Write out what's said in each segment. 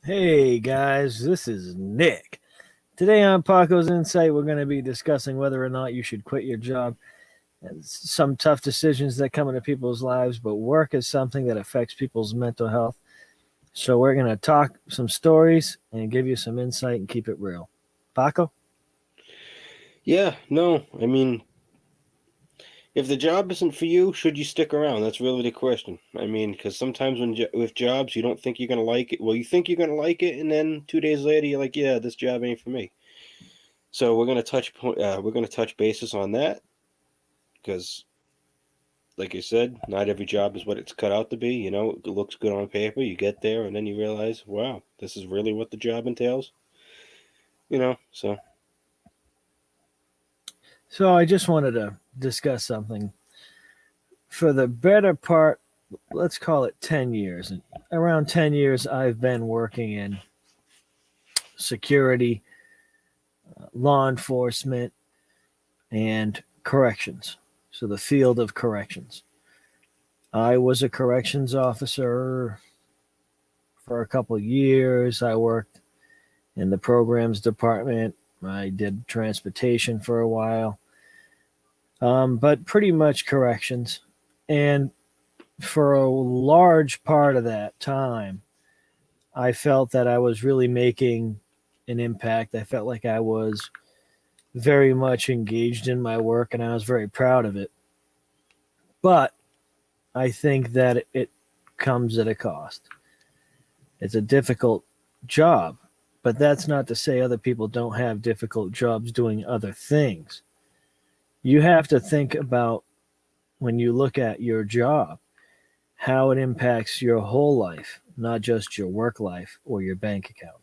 Hey guys, this is Nick. Today on Paco's Insight, we're going to be discussing whether or not you should quit your job and some tough decisions that come into people's lives, but work is something that affects people's mental health. So we're going to talk some stories and give you some insight and keep it real. Paco? Yeah, no, I mean, if the job isn't for you, should you stick around? That's really the question. I mean, because sometimes with jobs, you don't think you're gonna like it. Well, you think you're gonna like it, and then 2 days later, you're like, "Yeah, this job ain't for me." So we're gonna touch basis on that because, like I said, not every job is what it's cut out to be. It looks good on paper. You get there, and then you realize, wow, this is really what the job entails. So So I just wanted to discuss something. For the better part, let's call it 10 years. And around 10 years, I've been working in security, law enforcement, and corrections. So the field of corrections. I was a corrections officer for a couple of years. I worked in the programs department. I did transportation for a while, but pretty much corrections. And for a large part of that time, I felt that I was really making an impact. I felt like I was very much engaged in my work and I was very proud of it. But I think that it comes at a cost. It's a difficult job, but that's not to say other people don't have difficult jobs doing other things. You have to think about when you look at your job, how it impacts your whole life, not just your work life or your bank account.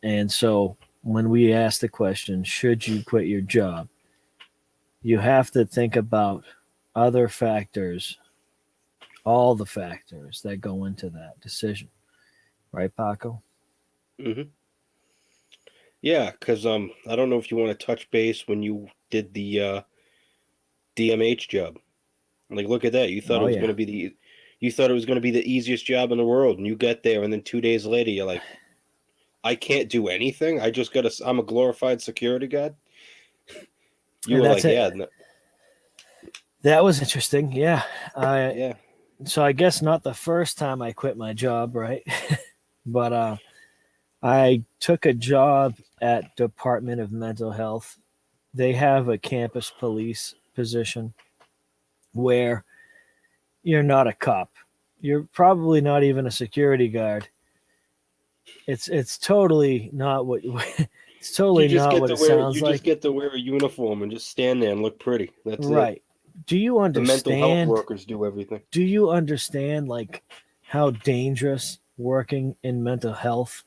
And so when we ask the question, should you quit your job? You have to think about other factors, all the factors that go into that decision. Right, Paco? hmm yeah, because I don't know if you want to touch base when you did the DMH job. Like, look at that. Oh, yeah. You thought it was going to be the easiest job in the world, and you get there, and then 2 days later, you're like, I can't do anything. I'm a glorified security guard. You And were that's like, it. yeah, no, That was interesting. Yeah. I yeah, So I guess not the first time I quit my job, right? But I took a job at Department of Mental Health. They have a campus police position where you're not a cop. You're probably not even a security guard. It's totally not what it's totally not what it you sounds just like. get to wear a uniform and just stand there and look pretty. That's it. Right. Do you The mental health understand? workers do everything. Do you understand like how dangerous working in mental health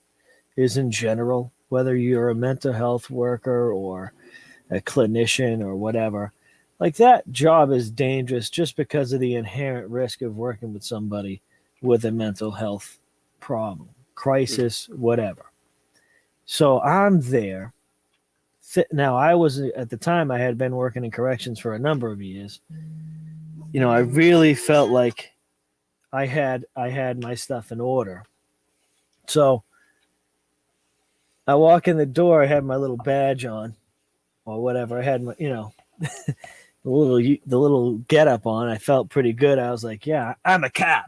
is in general, whether you're a mental health worker or a clinician or whatever? Like that job is dangerous just because of the inherent risk of working with somebody with a mental health problem, Mhm. crisis, whatever. So I'm there. Now, I was at the time I had been working in corrections for a number of years. I really felt like I had my stuff in order. So I walk in the door, I had my little badge on or whatever. I had my, the little get up on. I felt pretty good. I was like, yeah, I'm a cop.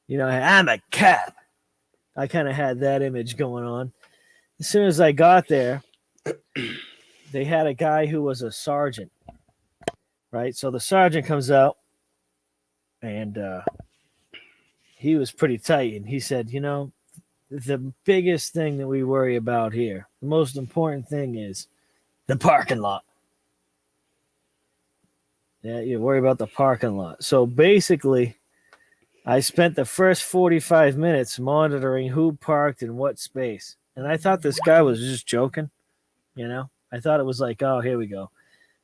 I'm a cop. I kind of had that image going on. As soon as I got there, they had a guy who was a sergeant, right? So the sergeant comes out and he was pretty tight. And he said, the biggest thing that we worry about here, the most important thing is the parking lot. Yeah, you worry about the parking lot. So basically, I spent the first 45 minutes monitoring who parked in what space. And I thought this guy was just joking. I thought it was like, oh, here we go.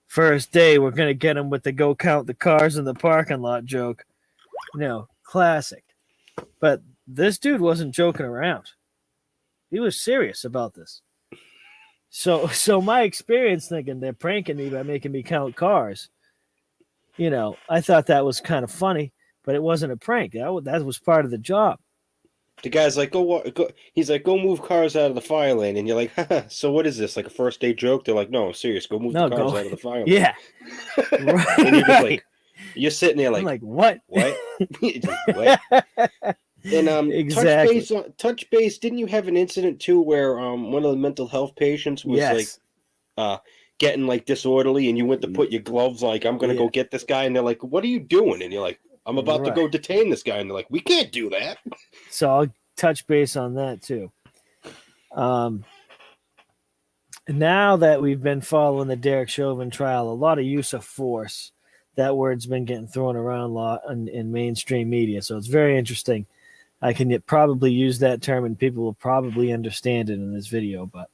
First day, we're going to get him with the go count the cars in the parking lot joke. Classic. But this dude wasn't joking around. He was serious about this. So my experience thinking they're pranking me by making me count cars, I thought that was kind of funny, but it wasn't a prank. That was part of the job. The guy's like, go. He's like, go move cars out of the fire lane, and you're like, haha, so what is this? Like a first date joke? They're like, no, I'm serious. Go move the No, cars go. out of the fire lane. Yeah. And you're just Right. like, you're sitting there I'm like, like, what? what? What? And Exactly. touch base. Didn't you have an incident too where one of the mental health patients was like Yes. getting like disorderly, and you went to put your gloves like, I'm gonna Yeah. go get this guy, and they're like, what are you doing? And you're like, I'm about to Right. go detain this guy, and they're like, we can't do that. So I'll touch base on that too. Now that we've been following the Derek Chauvin trial, a lot of use of force. That word's been getting thrown around a lot in mainstream media, so it's very interesting. I can probably use that term, and people will probably understand it in this video. But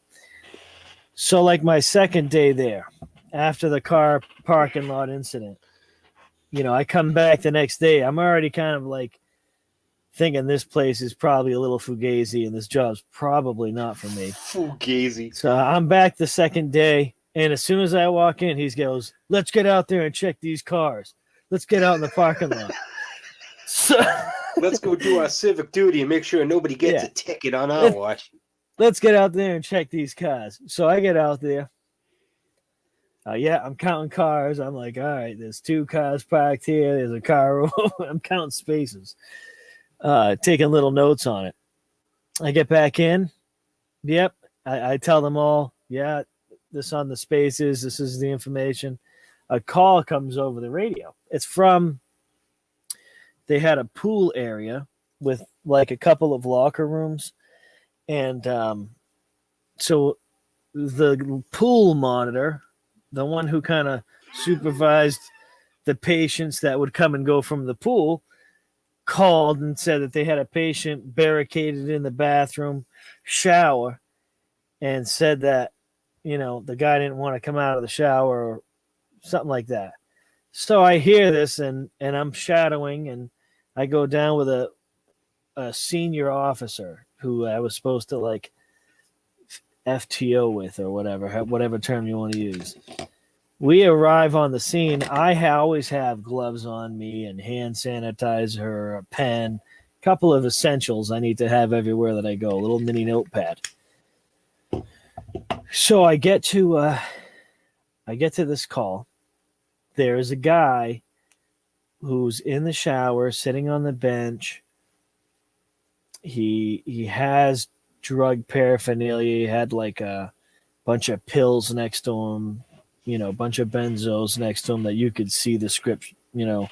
so, like my second day there, after the car parking lot incident, I come back the next day. I'm already kind of like thinking this place is probably a little fugazi, and this job's probably not for me. Fugazi. So I'm back the second day, and as soon as I walk in, he goes, "Let's get out there and check these cars. Let's get out in the parking lot." So Let's go do our civic duty and make sure nobody gets Yeah. a ticket on our watch. Let's get out there and check these cars. So I get out there. I'm counting cars. I'm like, all right, there's 2 cars parked here. There's a car. I'm counting spaces, taking little notes on it. I get back in. Yep. I tell them all, yeah, this on the spaces. This is the information. A call comes over the radio. It's from, they had a pool area with like a couple of locker rooms. And so the pool monitor, the one who kind of supervised the patients that would come and go from the pool, called and said that they had a patient barricaded in the bathroom shower, and said that the guy didn't want to come out of the shower or something like that. So I hear this, and I'm shadowing, and I go down with a senior officer who I was supposed to like FTO with, or whatever term you want to use. We arrive on the scene. I always have gloves on me and hand sanitizer, a pen, a couple of essentials I need to have everywhere that I go, a little mini notepad. So I get to this call. There's a guy who's in the shower, sitting on the bench. He has drug paraphernalia. He had like a bunch of pills next to him, a bunch of benzos next to him that you could see the script, and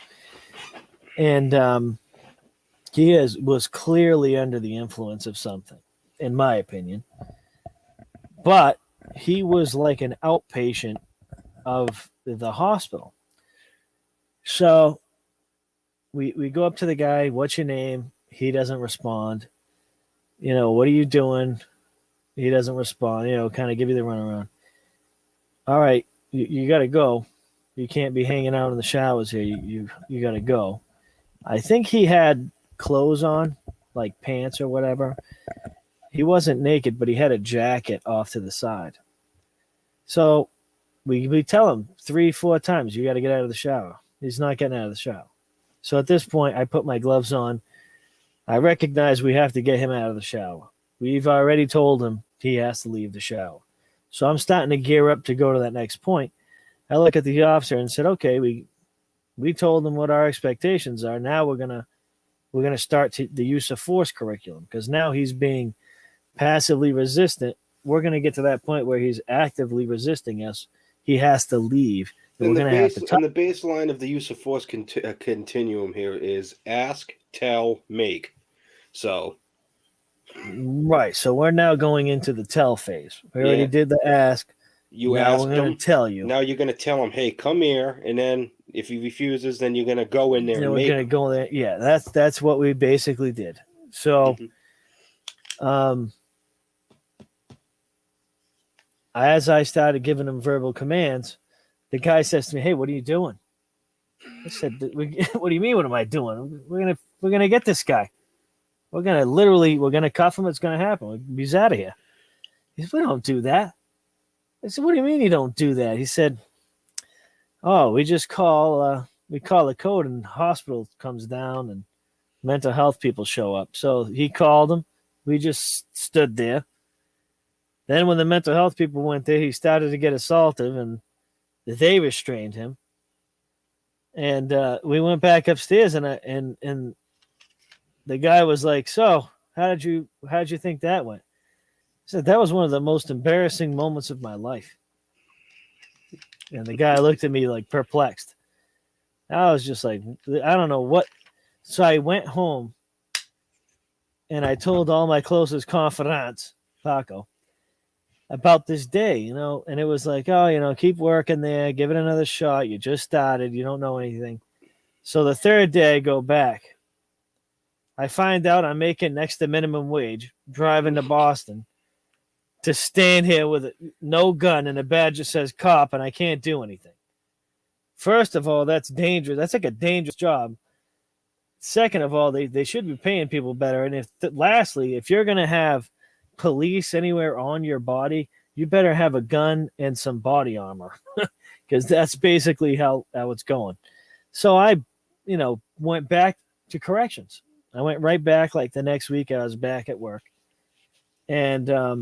he was clearly under the influence of something, in my opinion. But he was like an outpatient of the hospital. So we go up to the guy, "What's your name?" He doesn't respond. "What are you doing?" He doesn't respond. Kind of give you the runaround. "All right, you got to go. You can't be hanging out in the showers here. You got to go." I think he had clothes on, like pants or whatever. He wasn't naked, but he had a jacket off to the side. So we tell him 3-4 times, "You got to get out of the shower." He's not getting out of the shower. So at this point, I put my gloves on. I recognize we have to get him out of the shower. We've already told him he has to leave the shower. So I'm starting to gear up to go to that next point. I look at the officer and said, "Okay, we told him what our expectations are. Now we're gonna start the use of force curriculum, because now he's being passively resistant. We're gonna get to that point where he's actively resisting us. He has to leave. And And we're gonna have to talk." the baseline of the use of force continuum here is ask, tell, make. So Right. So we're now going into the tell phase. We already did the ask. you Now ask we're going him. to tell you. Now you're going to tell him, "Hey, come here," and then if he refuses, then you're going to go in there and we're make going to him. go there. Yeah, that's what we basically did. So, as I started giving him verbal commands, the guy says to me, "Hey, what are you doing?" I said, "What do you mean? What am I doing? We're gonna get this guy. We're gonna cuff him. It's gonna happen. He's out of here." He said, "We don't do that." I said, "What do you mean you don't do that?" He said, "Oh, we just call the code, and the hospital comes down, and mental health people show up. So he called them. We just stood there. Then when the mental health people went there, he started to get assaultive, and they restrained him. And we went back upstairs, and the guy was like, "So, how'd you think that went?" I said, "That was one of the most embarrassing moments of my life." And the guy looked at me like perplexed. I was just like, I don't know what. So I went home and I told all my closest confidants, Paco, about this day, and it was like, oh, keep working there, give it another shot. You just started, you don't know anything. So the third day I go back. I find out I'm making next to minimum wage, driving to Boston to stand here with no gun and a badge that says cop, and I can't do anything. First of all, that's dangerous. That's like a dangerous job. Second of all, they should be paying people better. And lastly, if you're going to have police anywhere on your body, you better have a gun and some body armor, because that's basically how it's going. So I, went back to corrections. I went right back. Like the next week, I was back at work, and I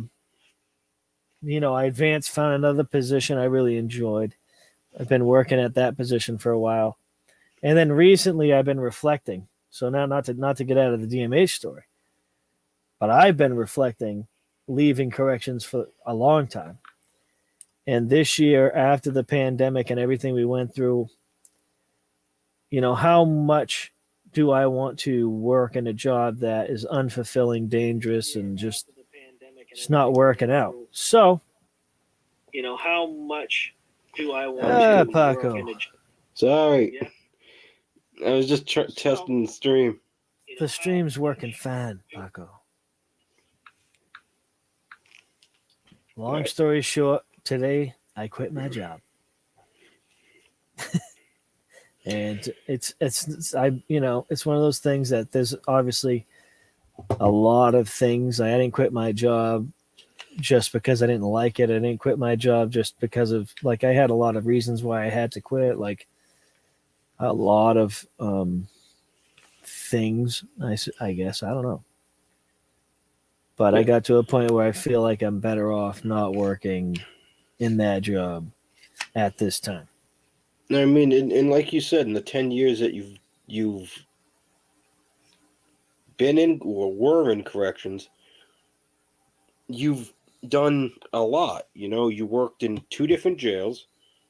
advanced, found another position I really enjoyed. I've been working at that position for a while, and then recently I've been reflecting. So now, not to get out of the DMH story, but I've been reflecting leaving corrections for a long time. And this year, after the pandemic and everything we went through, how much do I want to work in a job that is unfulfilling, dangerous, and just it's not working out? So, how much do I want to Paco. work in a job? Sorry. Yeah. I was just testing the stream. The stream's working fine, Paco. Long story short, today I quit my job. And it's it's one of those things that there's obviously a lot of things. I didn't quit my job just because I didn't like it. I didn't quit my job just because of, like, I had a lot of reasons why I had to quit, like a lot of things, I guess. I don't know. But I got to a point where I feel like I'm better off not working in that job at this time. I mean, and like you said, in the 10 years that you've been in or were in corrections, you've done a lot. You worked in 2 different jails.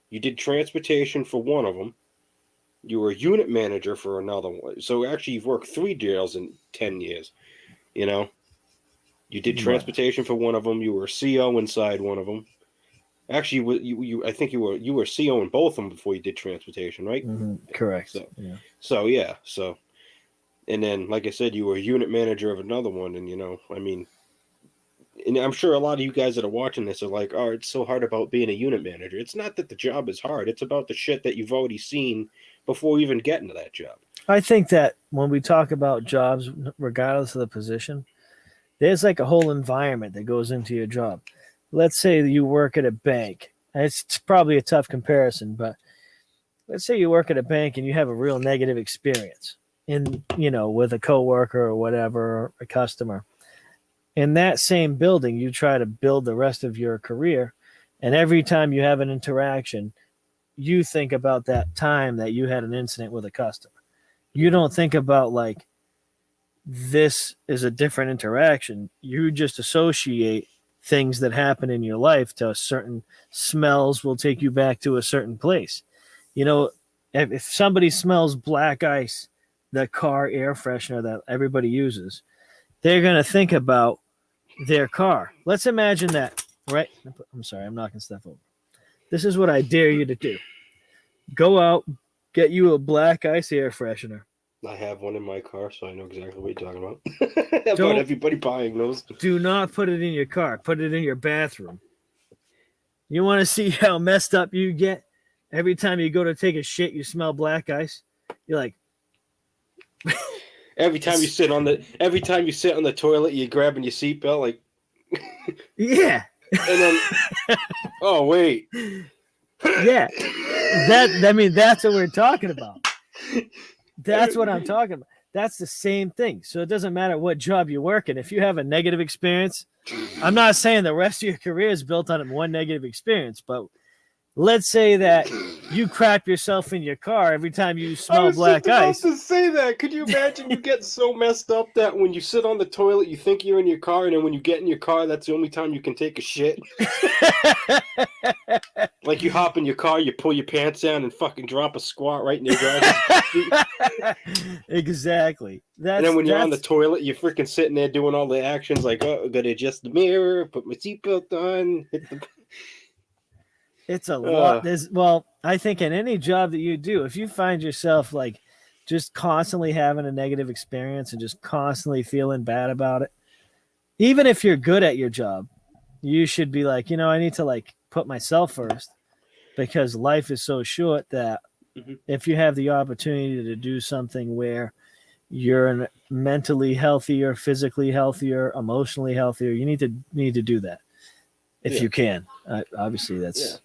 You did transportation for one of them. You were a unit manager for another one. So actually, you've worked 3 jails in 10 years. You did transportation for one of them. You were a CO inside one of them. Actually, you I think you were CO in both of them before you did transportation, right? Mm-hmm. Correct. So, and then, like I said, you were a unit manager of another one, and and I'm sure a lot of you guys that are watching this are like, "Oh, it's so hard about being a unit manager." It's not that the job is hard; it's about the shit that you've already seen before even getting to that job. I think that when we talk about jobs, regardless of the position, there's like a whole environment that goes into your job. Let's say you work at a bank. It's probably a tough comparison, but let's say you work at a bank and you have a real negative experience with a coworker or whatever, or a customer. In that same building, you try to build the rest of your career. And every time you have an interaction, you think about that time that you had an incident with a customer. You don't think about, like, this is a different interaction. You just associate things that happen in your life to certain smells will take you back to a certain place. If somebody smells black ice, the car air freshener that everybody uses, they're going to think about their car. Let's imagine that, right? I'm sorry, I'm knocking stuff over. This is what I dare you to do. Go out, get you a black ice air freshener. I have one in my car, so I know exactly what you're talking about. About everybody buying those. Do not put it in your car. Put it in your bathroom. You want to see how messed up you get? Every time you go to take a shit, you smell black ice. You're like, every time you sit on the toilet, you're grabbing your seatbelt, like, yeah. And then, oh wait, yeah. That's what we're talking about. That's what I'm talking about. That's the same thing. So it doesn't matter what job you work in. If you have a negative experience, I'm not saying the rest of your career is built on one negative experience, but let's say that you crap yourself in your car every time you I smell was just black about ice. to say that. Could you imagine you get so messed up that when you sit on the toilet, you think you're in your car, and then when you get in your car, that's the only time you can take a shit? Like you hop in your car, you pull your pants down, and fucking drop a squat right in your driver's seat. Exactly. And then when you're on the That's toilet, you're freaking sitting there doing all the actions like, oh, I gotta adjust the mirror, put my seatbelt on, hit the. it's a lot. I think in any job that you do, if you find yourself like just constantly having a negative experience and just constantly feeling bad about it, even if you're good at your job, you should be like, I need to like put myself first because life is so short that Mhm. if you have the opportunity to do something where you're mentally healthier, physically healthier, emotionally healthier, you need to do that if Yeah. you can. Obviously, Yeah. that's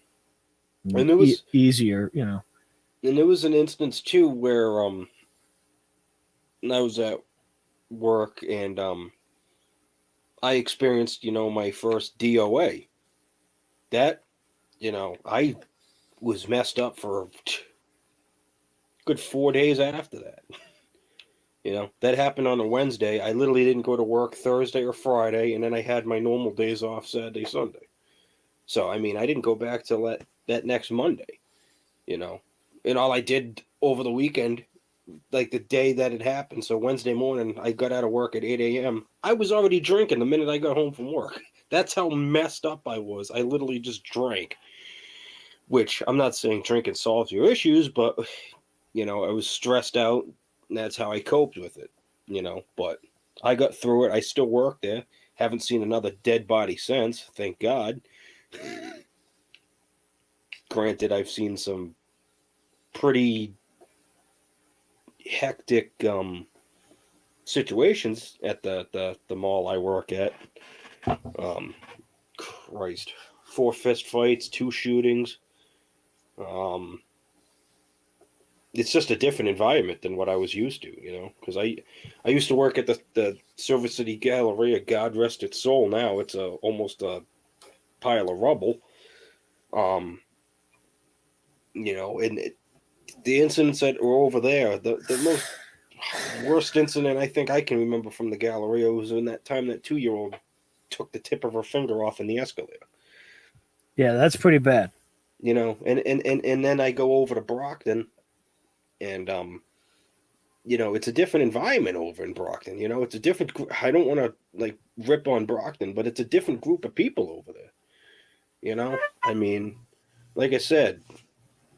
And there was easier, and there was an instance too where I was at work and I experienced, my first DOA. That, I was messed up for a good 4 days after that. That happened on a Wednesday. I literally didn't go to work Thursday or Friday, and then I had my normal days off Saturday, Sunday. So, I mean, I didn't go back till that next Monday, you know. And all I did over the weekend, like the day that it happened, so Wednesday morning, I got out of work at 8 a.m. I was already drinking the minute I got home from work. That's how messed up I was. I literally just drank, which I'm not saying drinking solves your issues, but, I was stressed out, and that's how I coped with it, But I got through it. I still work there. Haven't seen another dead body since, thank God. Granted, I've seen some pretty hectic situations at the mall I work at. Um, Christ, 4 fist fights, 2 shootings. Um, it's just a different environment than what I was used to, Because I used to work at the Silver City Galleria. God rest its soul. Now it's almost a pile of rubble. Um, and the incidents that were over there, the most worst incident I think I can remember from the Galleria was in that time that 2-year-old took the tip of her finger off in the escalator. Yeah, that's pretty bad. And then I go over to Brockton, and it's a different environment over in Brockton. It's a different. I don't want to like rip on Brockton, but it's a different group of people over there. I mean, like I said,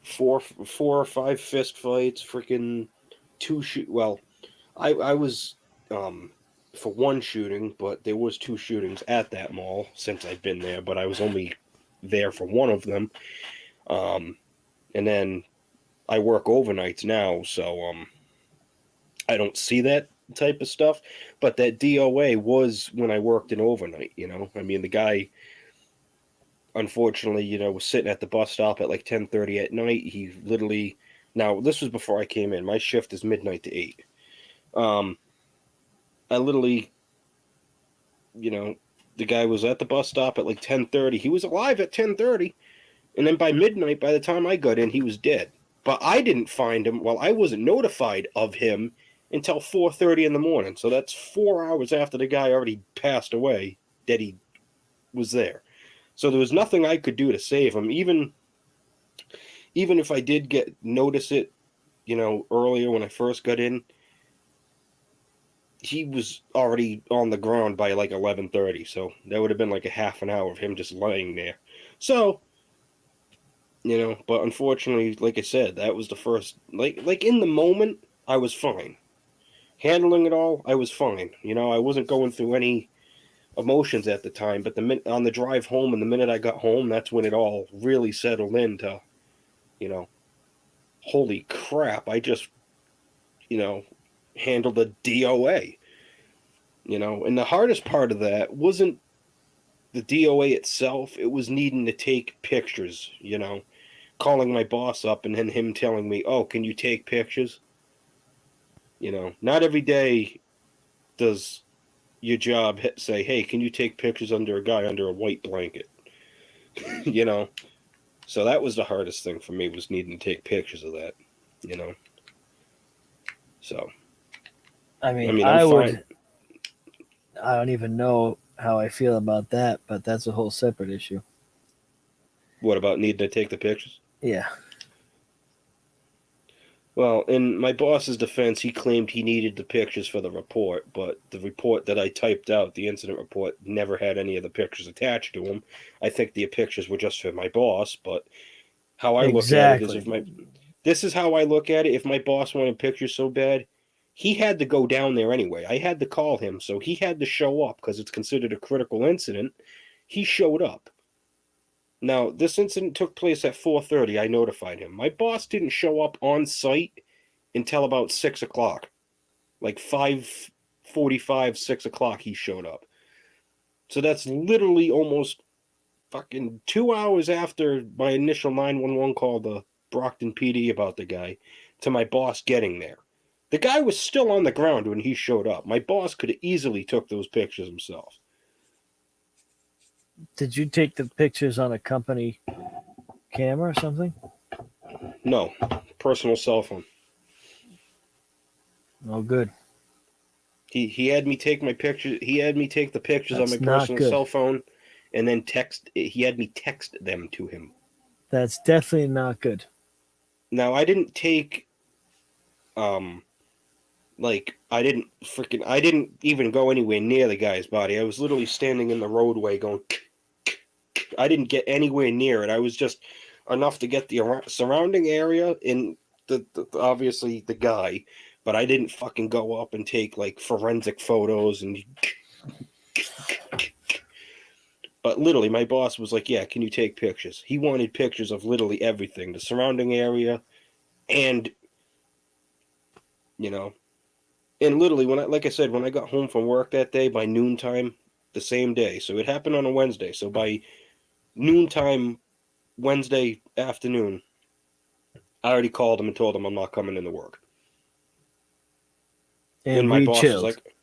four or five fist fights, freaking two shoot. Well, I was for one shooting, but there was 2 shootings at that mall since I've been there. But I was only there for one of them. And then I work overnights now, so I don't see that type of stuff. But that DOA was when I worked in overnight. I mean, the guy, unfortunately, was sitting at the bus stop at like 10:30 at night. He literally, now this was before I came in. My shift is midnight to 8. Um, I literally, the guy was at the bus stop at like 10:30. He was alive at 10:30, and then by midnight, by the time I got in, he was dead. But I didn't find him. Well, I wasn't notified of him until 4:30 in the morning. So that's 4 hours after the guy already passed away that he was there. So there was nothing I could do to save him. Even if I did notice it, earlier when I first got in, he was already on the ground by like 11:30. So that would have been like a half an hour of him just lying there. So but unfortunately, like I said, that was the first, like in the moment, I was fine. Handling it all, I was fine. I wasn't going through any emotions at the time, but on the drive home and the minute I got home, that's when it all really settled into, you know, holy crap, I just, you know, handled a DOA. And the hardest part of that wasn't the DOA itself, it was needing to take pictures, calling my boss up and then him telling me, "Oh, can you take pictures?" Not every day does your job say, "Hey, can you take pictures under a guy under a white blanket?" you know. So that was the hardest thing for me, was needing to take pictures of that. You know. So I I mean, mean, I'm fine. I don't even know how I feel about that, but that's a whole separate issue. What about needing to take the pictures? Yeah. Well, in my boss's defense, he claimed he needed the pictures for the report, but the report that I typed out, the incident report, never had any of the pictures attached to them. I think the pictures were just for my boss, but how I look at it is, Exactly. this is how I look at it. If my boss wanted pictures so bad, he had to go down there anyway. I had to call him, so he had to show up because it's considered a critical incident. He showed up. Now, this incident took place at 4:30. I notified him. My boss didn't show up on site until about 6 o'clock. Like 5:45, 6 o'clock, he showed up. So that's literally almost fucking 2 hours after my initial 911 call to Brockton PD about the guy to my boss getting there. The guy was still on the ground when he showed up. My boss could have easily took those pictures himself. Did you take the pictures on a company camera or something? No, personal cell phone. Oh, good. He had me take my pictures. He had me take the pictures on my That's not personal good. cell phone, and then text. He had me text them to him. That's definitely not good. Now I didn't take um I didn't even go anywhere near the guy's body. I was literally standing in the roadway going I didn't get anywhere near it. I was just enough to get the surrounding area in the obviously the guy, but I didn't fucking go up and take like forensic photos and but literally my boss was like, "Yeah, can you take pictures?" He wanted pictures of literally everything, the surrounding area and you know, and literally when I like I said when I got home from work that day by noontime the same day. So it happened on a Wednesday. So by noontime Wednesday afternoon, I already called him and told him I'm not coming into work. And And my we boss was chilled. like,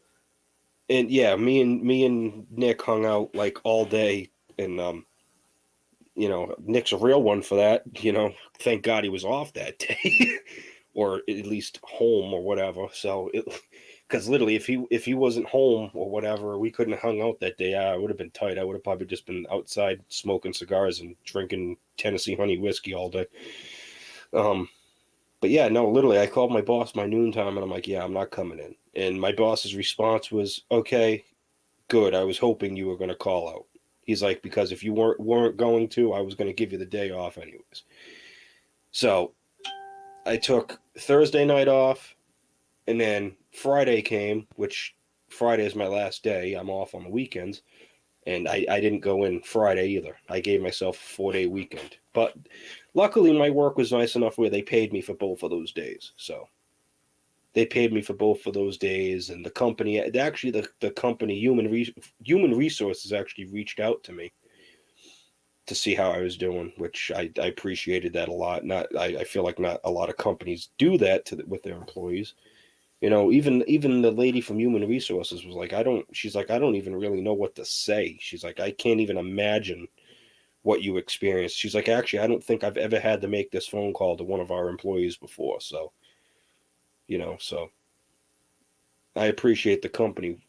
and yeah, me and Nick hung out like all day, and Nick's a real one for that. Thank God he was off that day, or at least home or whatever. So because literally, if he wasn't home or whatever, we couldn't have hung out that day. I would have been tight. I would have probably just been outside smoking cigars and drinking Tennessee honey whiskey all day. Um, But yeah, no, literally, I called my boss my noontime and I'm like, yeah, I'm not coming in. And my boss's response was, okay, good. I was hoping you were going to call out. He's like, because if you weren't going to, I was going to give you the day off anyways. So I took Thursday night off, and then Friday came, which Friday is my last day. I'm off on the weekends, and I didn't go in Friday either. I gave myself a 4-day weekend. But luckily, my work was nice enough where they paid me for both of those days. So they paid me for both of those days, and the company actually the company human resources actually reached out to me to see how I was doing, which I appreciated that a lot. Not I feel like not a lot of companies do that with their employees. Even the lady from human resources was like, she's like, I don't even really know what to say. She's like, I can't even imagine what you experienced. She's like, actually, I don't think I've ever had to make this phone call to one of our employees before. So I appreciate the company,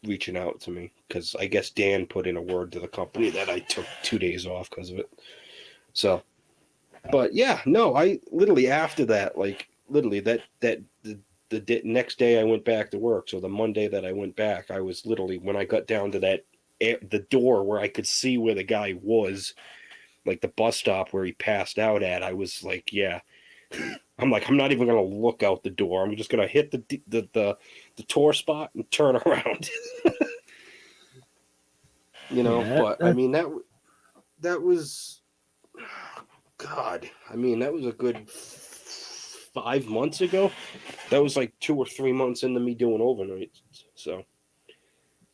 reaching out to me, because I guess Dan put in a word to the company that I took 2 days off because of it. So, but yeah, no, I literally after that, like literally the next day I went back to work. So the Monday that I went back, I was literally when I got down to the door where I could see where the guy was, like the bus stop where he passed out at. I was like, yeah. I'm like, I'm not even gonna look out the door. I'm just gonna hit the tour spot and turn around. Yeah, But I mean that was God. I mean that was a good 5 months ago. That was like 2 or 3 months into me doing overnights. So,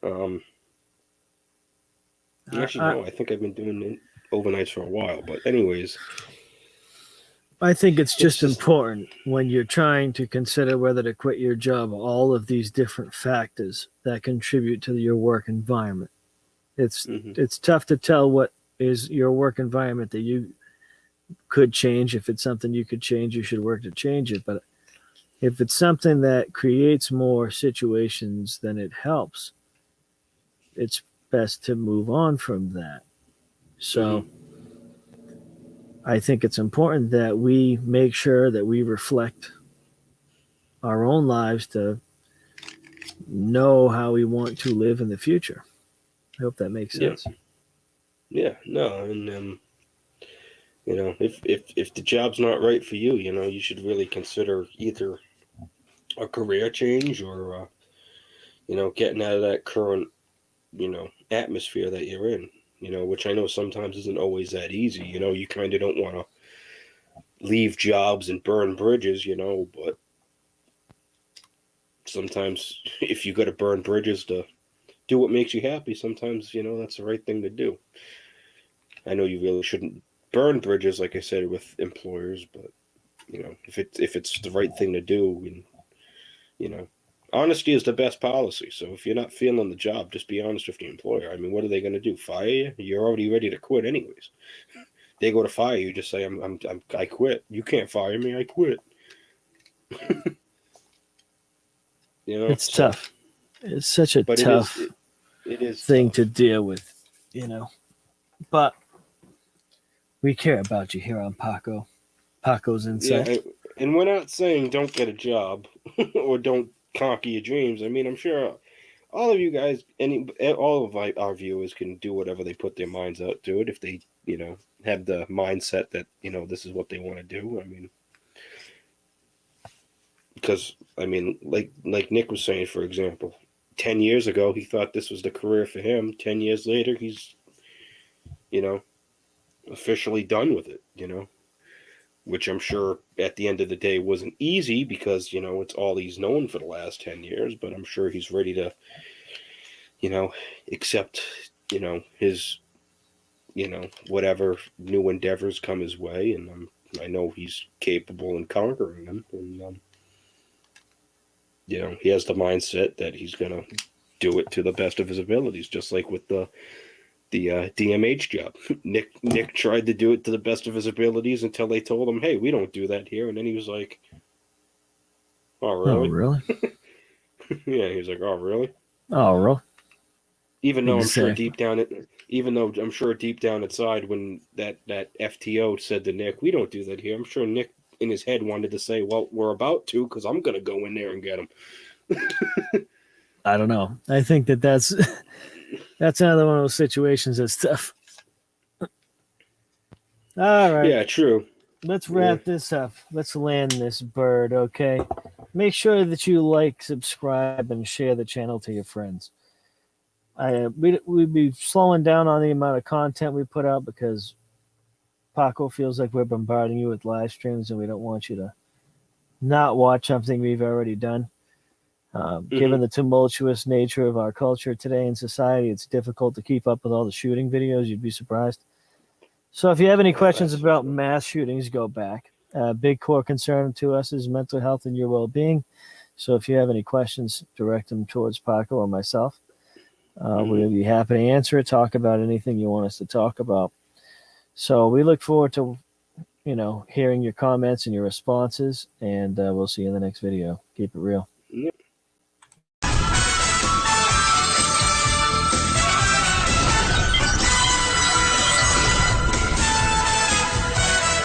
um, I, actually I, no, I think I've been doing overnights for a while. But anyways, I think it's It's just just important when you're trying to consider whether to quit your job, all of these different factors that contribute to your work environment. It's mhm. it's tough to tell what is your work environment that you could change. If it's something you could change, you should work to change it. But if it's something that creates more situations than it helps, it's best to move on from that. So Mhm. I think it's important that we make sure that we reflect our own lives to know how we want to live in the future. I hope that makes Yeah. sense. Yeah. No, and if the job's not right for you, you should really consider either a career change or getting out of that current atmosphere that you're in. Which I know sometimes isn't always that easy. You kind of don't want to leave jobs and burn bridges. But sometimes if you got to burn bridges to do what makes you happy, sometimes that's the right thing to do. I know you really shouldn't burn bridges, like I said, with employers, but if it's the right thing to do, and you know, honesty is the best policy. So if you're not feeling the job, just be honest with the employer. I mean, what are they going to do? Fire you? You're already ready to quit, anyways. They go to fire you, just say, I quit. You can't fire me. I quit. It's So, tough. It's such a but it is tough it is thing to tough. deal with, you know. But we care about you here on Paco. Paco's Insight. Yeah, and we're not saying don't get a job or don't conquer your dreams. I mean, I'm sure all of you guys, all of our viewers can do whatever they put their minds out to it if they, have the mindset that this is what they want to do. I mean, because I mean, like Nick was saying, for example, 10 years ago he thought this was the career for him. 10 years later, he's you know officially done with it. Which I'm sure at the end of the day wasn't easy because it's all he's known for the last 10 years. But I'm sure he's ready to accept his whatever new endeavors come his way, and I know he's capable in conquering them, and he has the mindset that he's gonna do it to the best of his abilities, just like with the DMH job. Nick tried to do it to the best of his abilities until they told him, "Hey, we don't do that here," and then he was like, "Oh, Oh, really?" really? Yeah, he was like, "Oh, really?" Oh, really? Even though I'm sure Exactly. deep down it, even though I'm sure deep down inside, when that FTO said to Nick, "We don't do that here," I'm sure Nick in his head wanted to say, "Well, we're about to, because I'm gonna go in there and get him." I don't know. I think that's that's another one of those situations that's tough. All right, Yeah, true. let's Yeah. wrap this up. Let's land this bird, okay? Make sure that you like, subscribe, and share the channel to your friends. We'd be slowing down on the amount of content we put out because Paco feels like we're bombarding you with live streams, and we don't want you to not watch something we've already done. Mm-hmm. Given the tumultuous nature of our culture today in society, it's difficult to keep up with all the shooting videos. You'd be surprised. So if you have any Oh, questions that's for about sure. mass shootings, go back. Big core concern to us is mental health and your well-being. So if you have any questions, direct them towards Paco or myself. Mm-hmm. We'll be happy to answer it, talk about anything you want us to talk about. So we look forward to hearing your comments and your responses, and we'll see you in the next video. Keep it real.